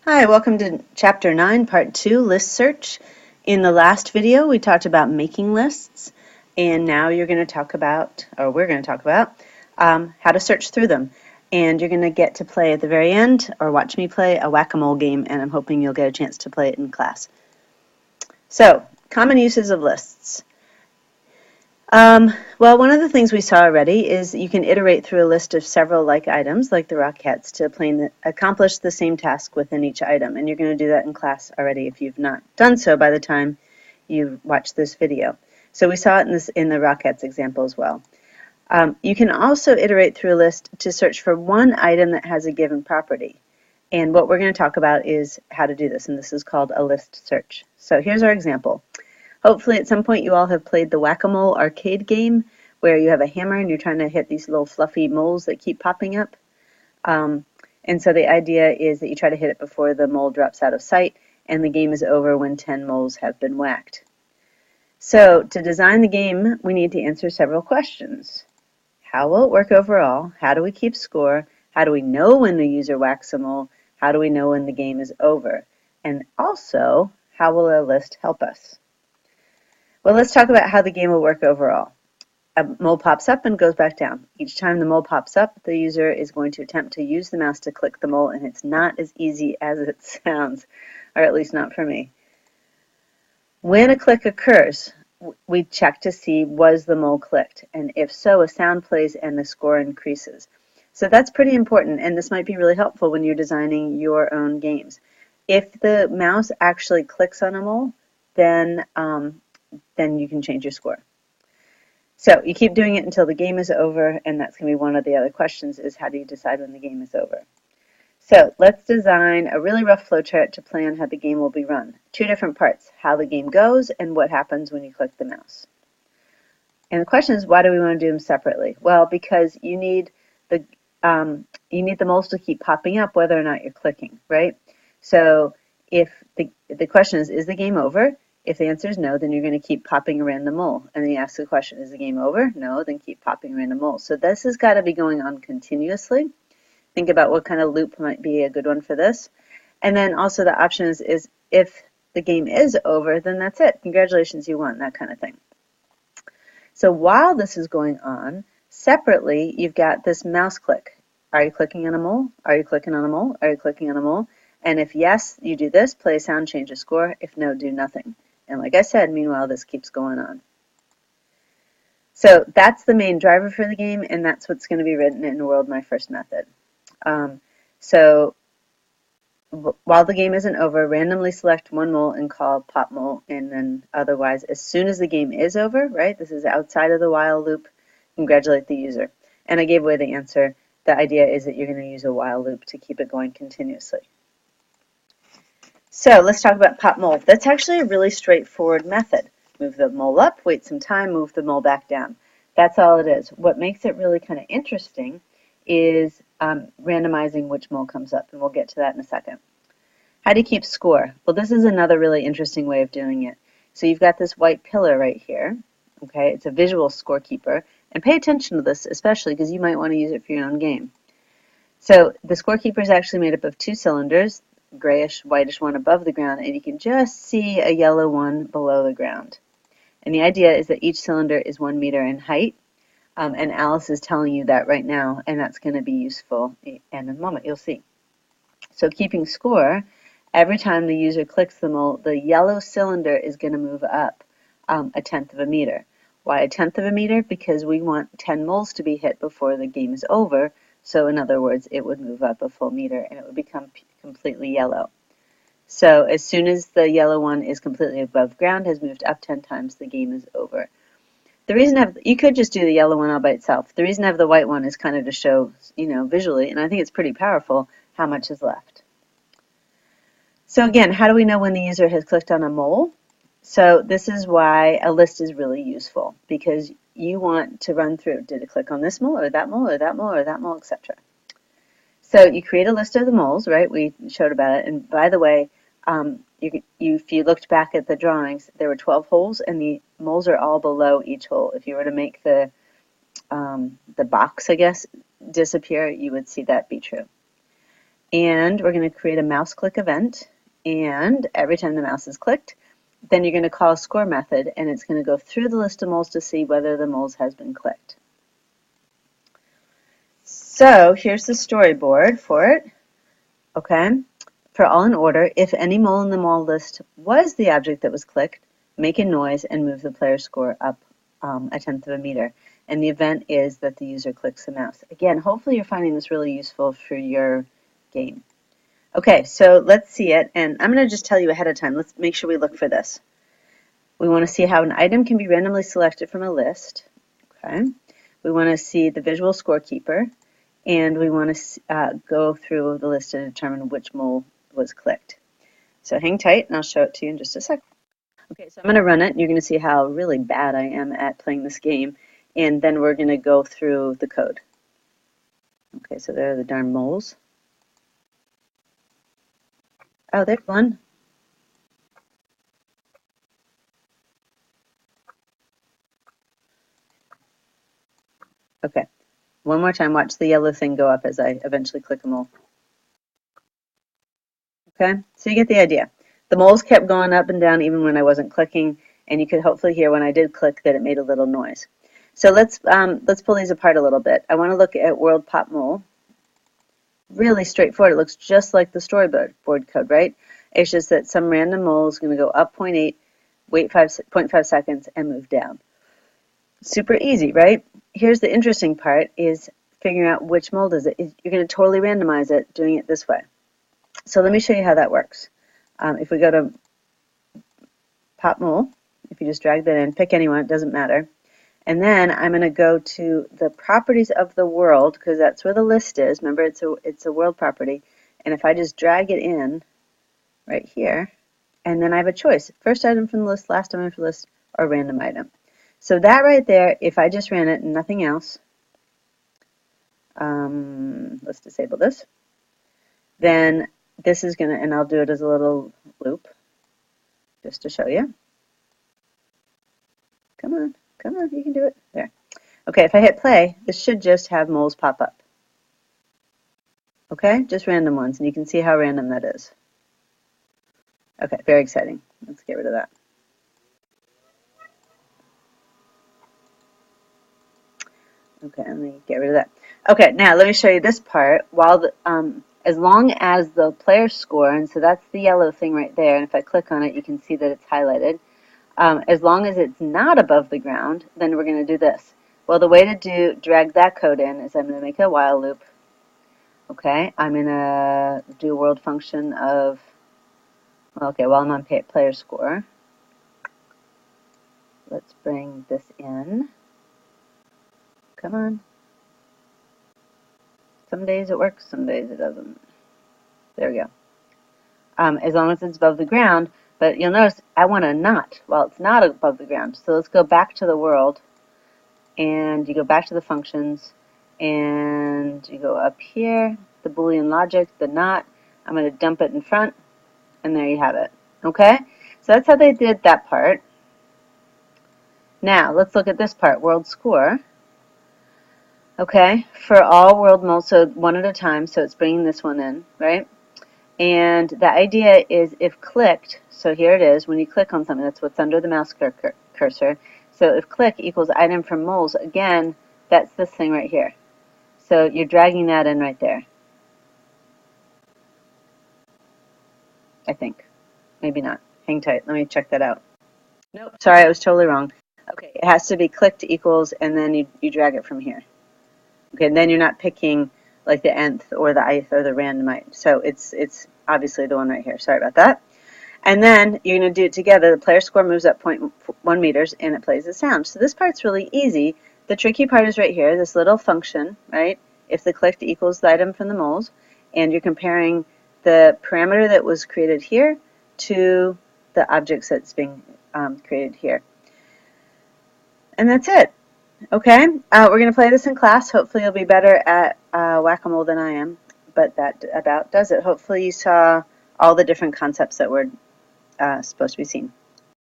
Hi, welcome to Chapter 9, Part 2, List Search. In the last video, we talked about making lists, and now we're going to talk about how to search through them. And you're going to get to play at the very end, or watch me play a whack-a-mole game, and I'm hoping you'll get a chance to play it in class. So, common uses of lists. Well, one of the things we saw already is you can iterate through a list of several like items, like the Rockettes, to accomplish the same task within each item. And you're going to do that in class already if you've not done so by the time you watch this video. So we saw it in the Rockettes example as well. You can also iterate through a list to search for one item that has a given property. And what we're going to talk about is how to do this, and this is called a list search. So here's our example. Hopefully at some point you all have played the whack-a-mole arcade game where you have a hammer and you're trying to hit these little fluffy moles that keep popping up. And so the idea is that you try to hit it before the mole drops out of sight, and the game is over when 10 moles have been whacked. So to design the game, we need to answer several questions. How will it work overall? How do we keep score? How do we know when the user whacks a mole? How do we know when the game is over? And also, how will a list help us? Well, let's talk about how the game will work overall. A mole pops up and goes back down. Each time the mole pops up, the user is going to attempt to use the mouse to click the mole, and it's not as easy as it sounds, or at least not for me. When a click occurs, we check to see was the mole clicked, and if so, a sound plays and the score increases. So that's pretty important, and this might be really helpful when you're designing your own games. If the mouse actually clicks on a mole, then you can change your score. So you keep doing it until the game is over, and that's going to be one of the other questions is how do you decide when the game is over? So let's design a really rough flowchart to plan how the game will be run. Two different parts, how the game goes and what happens when you click the mouse. And the question is, why do we want to do them separately? Well, because you need the moles to keep popping up whether or not you're clicking, right? So if the question is the game over? If the answer is no, then you're going to keep popping a random mole. And then you ask the question, is the game over? No, then keep popping a random mole. So this has got to be going on continuously. Think about what kind of loop might be a good one for this. And then also the option is if the game is over, then that's it. Congratulations, you won, that kind of thing. So while this is going on, separately, you've got this mouse click. Are you clicking on a mole? Are you clicking on a mole? Are you clicking on a mole? And if yes, you do this, play a sound, change a score. If no, do nothing. And like I said, meanwhile, this keeps going on. So that's the main driver for the game, and that's what's going to be written in World My First Method. So while the game isn't over, randomly select one mole and call pop mole, and then otherwise, as soon as the game is over, right, this is outside of the while loop, congratulate the user. And I gave away the answer. The idea is that you're going to use a while loop to keep it going continuously. So let's talk about pop mole. That's actually a really straightforward method. Move the mole up, wait some time, move the mole back down. That's all it is. What makes it really kind of interesting is randomizing which mole comes up, and we'll get to that in a second. How do you keep score? Well, this is another really interesting way of doing it. So you've got this white pillar right here. Okay, it's a visual scorekeeper, and pay attention to this especially because you might want to use it for your own game. So the scorekeeper is actually made up of two cylinders, grayish, whitish one above the ground, and you can just see a yellow one below the ground. And the idea is that each cylinder is 1 meter in height, and Alice is telling you that right now, and that's going to be useful in a moment, you'll see. So keeping score, every time the user clicks the mole, the yellow cylinder is going to move up 1/10 of a meter. Why 1/10 of a meter? Because we want 10 moles to be hit before the game is over. So in other words, it would move up a full meter and it would become completely yellow. So as soon as the yellow one is completely above ground, has moved up 10 times, the game is over. The reason you could just do the yellow one all by itself. The reason I have the white one is kind of to show, visually, and I think it's pretty powerful, how much is left. So again, how do we know when the user has clicked on a mole? So this is why a list is really useful, because you want to run through, did it click on this mole, or that mole, or that mole, or that mole, etc. So you create a list of the moles, right? We showed about it, and by the way, if you looked back at the drawings, there were 12 holes, and the moles are all below each hole. If you were to make the box, I guess, disappear, you would see that be true. And we're going to create a mouse click event. And every time the mouse is clicked, then you're going to call a score method, and it's going to go through the list of moles to see whether the moles has been clicked. So here's the storyboard for it. Okay, for all in order, if any mole in the mole list was the object that was clicked, make a noise and move the player score up a tenth of a meter. And the event is that the user clicks the mouse. Again, hopefully you're finding this really useful for your game. Okay, so let's see it, and I'm going to just tell you ahead of time. Let's make sure we look for this. We want to see how an item can be randomly selected from a list. Okay. We want to see the visual scorekeeper, and we want to go through the list to determine which mole was clicked. So hang tight, and I'll show it to you in just a sec. Okay, so I'm going to run it, and you're going to see how really bad I am at playing this game, and then we're going to go through the code. Okay, so there are the darn moles. Oh, there's one. Okay, one more time, watch the yellow thing go up as I eventually click a mole. Okay, so you get the idea. The moles kept going up and down even when I wasn't clicking, and you could hopefully hear when I did click that it made a little noise. So let's pull these apart a little bit. I want to look at world pop mole. Really straightforward. It looks just like the storyboard code, right? It's just that some random mole is going to go up 0.8, wait 0.5 seconds, and move down. Super easy, right? Here's the interesting part is figuring out which mole does it. You're going to totally randomize it doing it this way. So let me show you how that works. If we go to pop mole, if you just drag that in, pick anyone, it doesn't matter. And then I'm going to go to the properties of the world, because that's where the list is. Remember, it's a world property. And if I just drag it in right here, and then I have a choice. First item from the list, last item from the list, or random item. So that right there, if I just ran it and nothing else, let's disable this, then this is going to, and I'll do it as a little loop, just to show you. Come on, you can do it. There. Okay, if I hit play, this should just have moles pop up. Okay, just random ones, and you can see how random that is. Okay, very exciting. Let's get rid of that. Okay, let me get rid of that. Okay, now let me show you this part. While as long as the player score, and so that's the yellow thing right there, and if I click on it, you can see that it's highlighted. As long as it's not above the ground, then we're going to do this. Well, the way to drag that code in is I'm going to make a while loop. Okay, I'm going to do a world function of, okay, while I'm on player score, let's bring this in. Come on. Some days it works, some days it doesn't. There we go. As long as it's above the ground, but you'll notice I want a not while it's not above the ground. So let's go back to the world, and you go back to the functions, and you go up here, the Boolean logic, the not. I'm going to dump it in front, and there you have it. Okay? So that's how they did that part. Now, let's look at this part, world score. Okay, for all world moles, so one at a time, so it's bringing this one in, right? And the idea is if clicked, so here it is, when you click on something, that's what's under the mouse cursor. So if click equals item from moles, again, that's this thing right here. So you're dragging that in right there. I think. Maybe not. Hang tight. Let me check that out. Nope, sorry, I was totally wrong. Okay, it has to be clicked equals, and then you drag it from here. Okay, and then you're not picking like the nth or the ith or the randomite. So it's obviously the one right here. Sorry about that. And then you're going to do it together. The player score moves up 0.1 meters and it plays the sound. So this part's really easy. The tricky part is right here, this little function, right? If the clicked equals the item from the moles, and you're comparing the parameter that was created here to the objects that's being created here. And that's it. Okay, we're going to play this in class. Hopefully you'll be better at whack-a-mole than I am, but that about does it. Hopefully you saw all the different concepts that were supposed to be seen.